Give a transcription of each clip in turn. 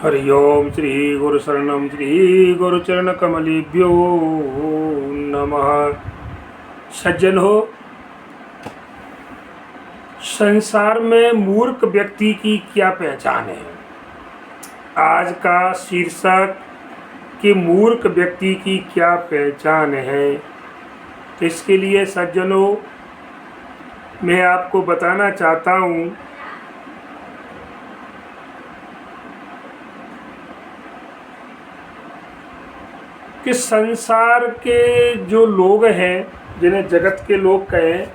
हरि ओम श्री गुरु शरणम श्री गुरुचरण कमलीभ्यो नमः। सज्जन हो, संसार में मूर्ख व्यक्ति की क्या पहचान है? आज का शीर्षक कि मूर्ख व्यक्ति की क्या पहचान है। तो इसके लिए सज्जनों, मैं आपको बताना चाहता हूँ कि संसार के जो लोग हैं, जिन्हें जगत के लोग कहें,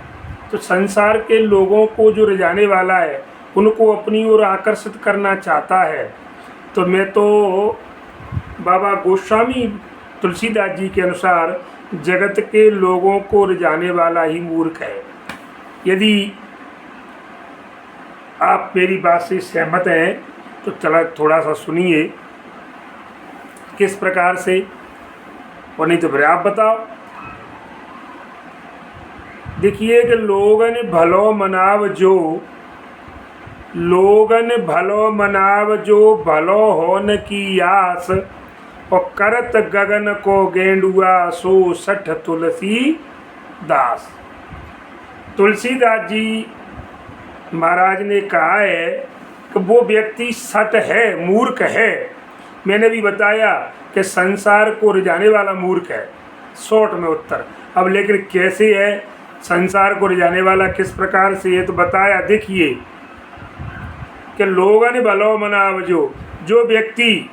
तो संसार के लोगों को जो रिझाने वाला है, उनको अपनी ओर आकर्षित करना चाहता है। तो मैं तो बाबा गोस्वामी तुलसीदास जी के अनुसार जगत के लोगों को रिझाने वाला ही मूर्ख है। यदि आप मेरी बात से सहमत हैं तो चला थोड़ा सा सुनिए किस प्रकार से, और नहीं तो फिर आप बताओ। देखिए कि लोगन भलो मनाव जो भलो होन की आस, और करत गगन को गेंडुआ सो सठ तुलसी दास। तुलसीदास जी महाराज ने कहा है कि वो व्यक्ति सठ है, मूर्ख है। मैंने भी बताया कि संसार को रिझाने वाला मूर्ख है, शॉर्ट में उत्तर। अब लेकिन कैसे है संसार को रिझाने वाला, किस प्रकार से है, तो बताया। देखिए कि लोगन भलो मनाव जो व्यक्ति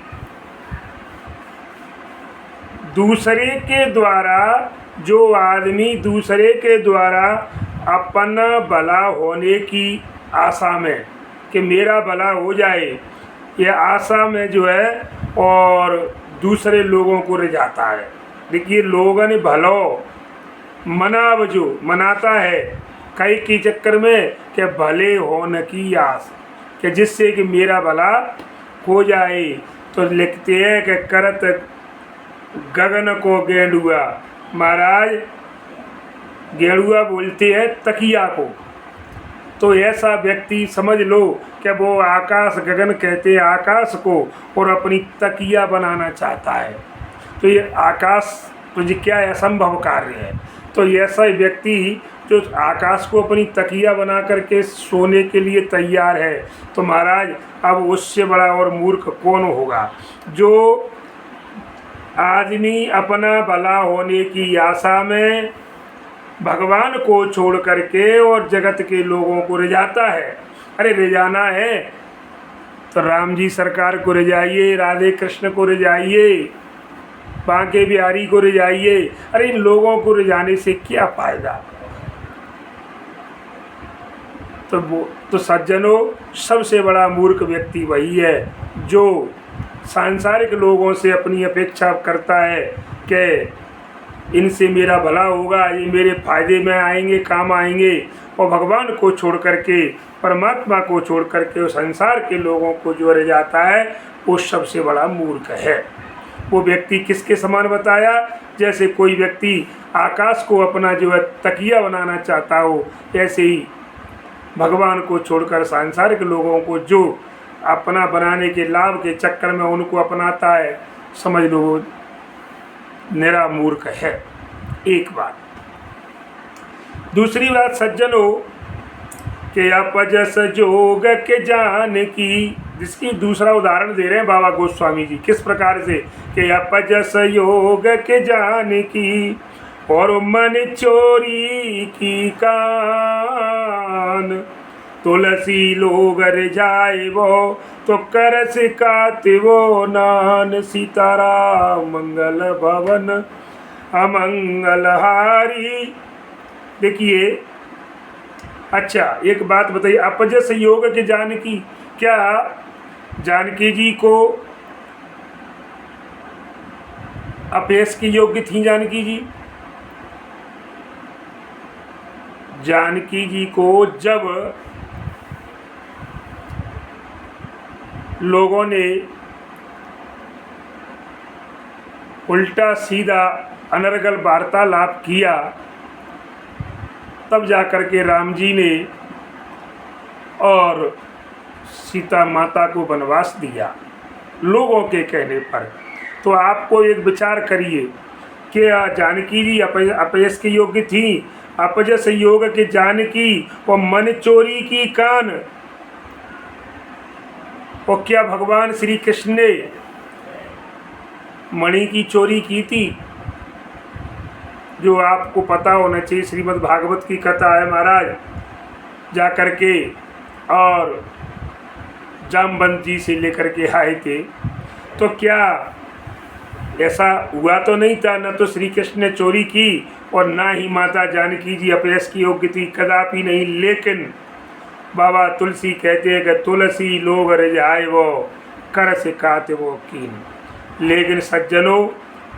दूसरे के द्वारा, जो आदमी दूसरे के द्वारा अपन भला होने की आशा में, कि मेरा भला हो जाए, ये आशा में जो है और दूसरे लोगों को रिझाता है। देखिए लोगन भलो मनाव जो मनाता है कई के चक्कर में, कि भले होने की आस, कि जिससे कि मेरा भला हो जाए। तो लिखते हैं कि करत गगन को गेंडुआ। महाराज गेंडुआ बोलते हैं तकिया को। तो ऐसा व्यक्ति समझ लो कि वो आकाश, गगन कहते हैं आकाश को, और अपनी तकिया बनाना चाहता है। तो ये आकाश तो जी क्या असंभव कार्य है। तो ऐसा व्यक्ति जो आकाश को अपनी तकिया बना करके सोने के लिए तैयार है, तो महाराज अब उससे बड़ा और मूर्ख कौन होगा। जो आदमी अपना भला होने की आशा में भगवान को छोड़ करके और जगत के लोगों को रिझाता है। अरे रिझाना है तो राम जी सरकार को रिझाइए, राधे कृष्ण को रिझाइए, बांके बिहारी को रिझाइए। अरे इन लोगों को रिझाने से क्या फायदा। तो सज्जनों, सबसे बड़ा मूर्ख व्यक्ति वही है जो सांसारिक लोगों से अपनी अपेक्षा करता है कि इनसे मेरा भला होगा, ये मेरे फायदे में आएंगे, काम आएंगे, और भगवान को छोड़ करके, परमात्मा को छोड़ करके वो संसार के लोगों को जो रिझाता है, वो सबसे बड़ा मूर्ख है। वो व्यक्ति किसके समान बताया? जैसे कोई व्यक्ति आकाश को अपना जो है तकिया बनाना चाहता हो, ऐसे ही भगवान को छोड़कर सांसारिक लोगों को जो अपना बनाने के लाभ के चक्कर में उनको अपनाता है, समझ लो निरा मूर्ख है। एक बात। दूसरी बात सज्जनों, कि अपजस जोग के जान की, जिसकी दूसरा उदाहरण दे रहे हैं बाबा गोस्वामी जी किस प्रकार से, कि अपजस योग के जान की, और मन चोरी की कान, तुलसी लोग रिझाए वो, तो करस काते वो नान, सीताराम मंगल भवन अमंगलहारी। देखिए, अच्छा एक बात बताइए, अपजस योग के जानकी, क्या जानकी जी को अपयश की योग्य थी? जानकी जी, जानकी जी को जब लोगों ने उल्टा सीधा अनर्गल वार्तालाप किया, तब जाकर के राम जी ने और सीता माता को वनवास दिया। लोगों के कहने पर। तो आपको एक विचार करिए कि जानकी जी अपयस के योग्य थी। अपजस योग के जानकी और मन चोरी की कान। और क्या भगवान श्री कृष्ण ने मणि की चोरी की थी? जो आपको पता होना चाहिए, श्रीमद् भागवत की कथा है महाराज, जा कर के और जामवंत जी से लेकर के आए थे। तो क्या ऐसा हुआ तो नहीं था? न तो श्री कृष्ण ने चोरी की और ना ही माता जानकी जी अपयस की योग्य थी, कदापि नहीं। लेकिन बाबा तुलसी कहते हैं कि तुलसी लोग रिझाए वो कर से काते वो कीन। लेकिन सज्जनों,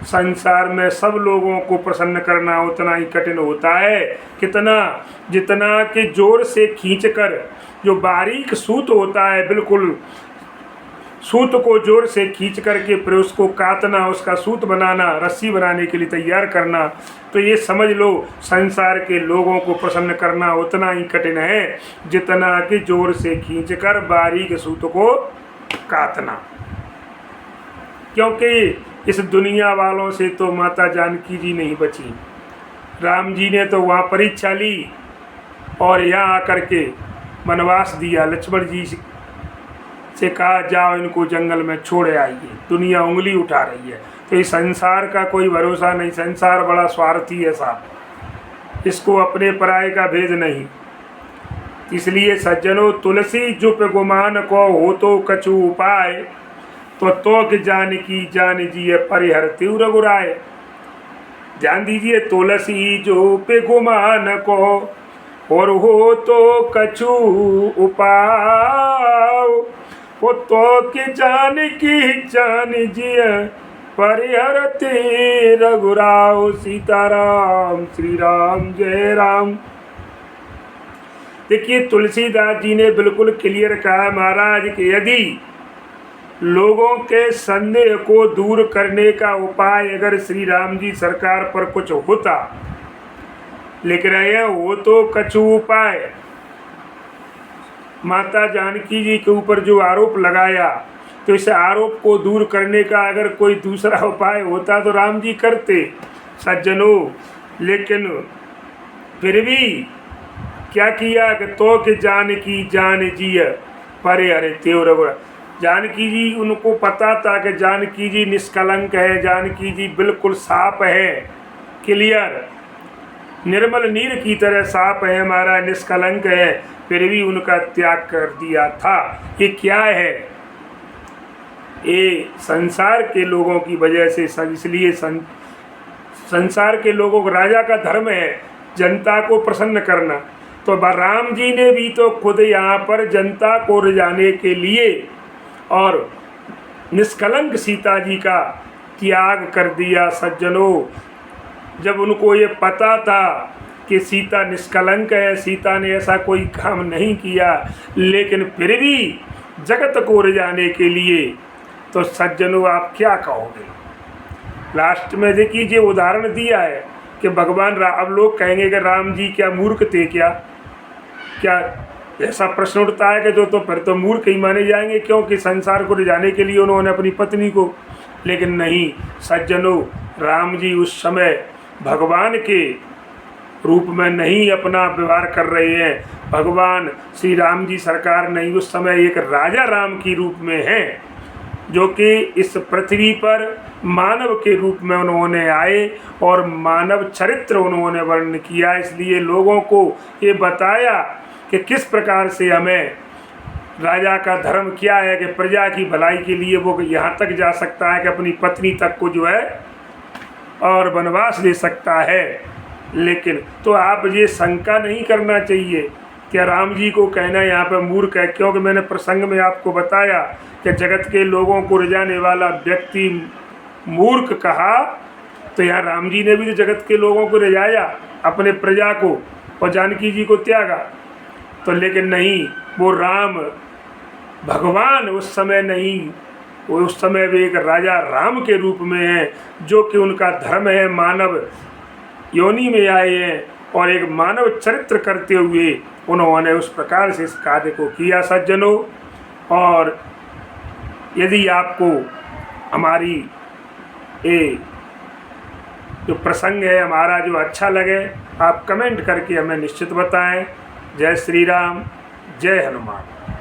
संसार में सब लोगों को प्रसन्न करना उतना ही कठिन होता है। कितना? जितना कि जोर से खींचकर, जो बारीक सूत होता है, बिल्कुल सूत को जोर से खींच करके फिर उसको काटना, उसका सूत बनाना, रस्सी बनाने के लिए तैयार करना। तो ये समझ लो, संसार के लोगों को प्रसन्न करना उतना ही कठिन है जितना कि जोर से खींचकर बारीक सूत को काटना। क्योंकि इस दुनिया वालों से तो माता जानकी जी नहीं बची। राम जी ने तो वहाँ परीक्षा ली और यहाँ आकर के वनवास दिया। लक्ष्मण जी से कहा जाओ इनको जंगल में छोड़ आइए। दुनिया उंगली उठा रही है। तो इस संसार का कोई भरोसा नहीं। संसार बड़ा स्वार्थी है साहब, इसको अपने पराये का भेद नहीं। इसलिए सज्जनों, तुलसी जुप गुमान को हो तो कछु उपाय, तो कि जानकी जान जिय परिहर तीव्र रघुराय। ध्यान दीजिए, तुलसी जुप गुमान को और हो तो कछु उपाय, वो तो कि जानकी जान जिय परिहरते रघुराव। सीताराम, श्री राम, जय राम। देखिए, तुलसीदास जी ने बिल्कुल क्लियर कहा महाराज कि यदि लोगों के संदेह को दूर करने का उपाय अगर श्री राम जी सरकार पर कुछ होता, लिख रहे हैं वो तो कछु उपाय। माता जानकी जी के ऊपर जो आरोप लगाया, तो इस आरोप को दूर करने का अगर कोई दूसरा उपाय होता तो राम जी करते सज्जनों। लेकिन फिर भी क्या किया कि तो कि जानकी जान जिय परे हरे तेवर। जानकी जी, उनको पता था कि जानकी जी निष्कलंक है, जानकी जी बिल्कुल साफ है, क्लियर निर्मल नीर की तरह साफ है हमारा, निष्कलंक है। फिर भी उनका त्याग कर दिया था। ये क्या है? ये संसार के लोगों की वजह से। इसलिए संसार के लोगों को, राजा का धर्म है जनता को प्रसन्न करना। तो राम जी ने भी तो खुद यहाँ पर जनता को रिझाने के लिए और निष्कलंक सीता जी का त्याग कर दिया सज्जनों। जब उनको ये पता था कि सीता निष्कलंक है, सीता ने ऐसा कोई काम नहीं किया, लेकिन फिर भी जगत को रिझाने के लिए, तो सज्जनों आप क्या कहोगे? लास्ट में देखिए, ये उदाहरण दिया है कि भगवान अब लोग कहेंगे कि राम जी क्या मूर्ख थे क्या ऐसा प्रश्न उठता है कि जो तो फिर तो मूर्ख ही माने जाएंगे, क्योंकि संसार को रिझाने के लिए उन्होंने अपनी पत्नी को। लेकिन नहीं सज्जनों, राम जी उस समय भगवान के रूप में नहीं अपना व्यवहार कर रहे हैं। भगवान श्री राम जी सरकार नहीं, उस समय एक राजा राम की रूप में हैं, जो कि इस पृथ्वी पर मानव के रूप में उन्होंने आए और मानव चरित्र उन्होंने वर्णन किया। इसलिए लोगों को ये बताया कि किस प्रकार से हमें राजा का धर्म क्या है कि प्रजा की भलाई के लिए वो यहाँ तक जा सकता है कि अपनी पत्नी तक को जो है और वनवास दे सकता है। लेकिन तो आप ये शंका नहीं करना चाहिए कि राम जी को कहना यहाँ पर मूर्ख है, क्योंकि मैंने प्रसंग में आपको बताया कि जगत के लोगों को रिझाने वाला व्यक्ति मूर्ख कहा, तो यहाँ राम जी ने भी तो जगत के लोगों को रिझाया, अपने प्रजा को, और जानकी जी को त्यागा। तो लेकिन नहीं, वो राम भगवान उस समय नहीं, वो उस समय वे एक राजा राम के रूप में हैं, जो कि उनका धर्म है, मानव योनि में आए हैं और एक मानव चरित्र करते हुए उन्होंने उस प्रकार से इस कार्य को किया सज्जनों। और यदि आपको हमारी ये जो प्रसंग है हमारा जो अच्छा लगे, आप कमेंट करके हमें निश्चित बताएं। जय श्री राम, जय हनुमान।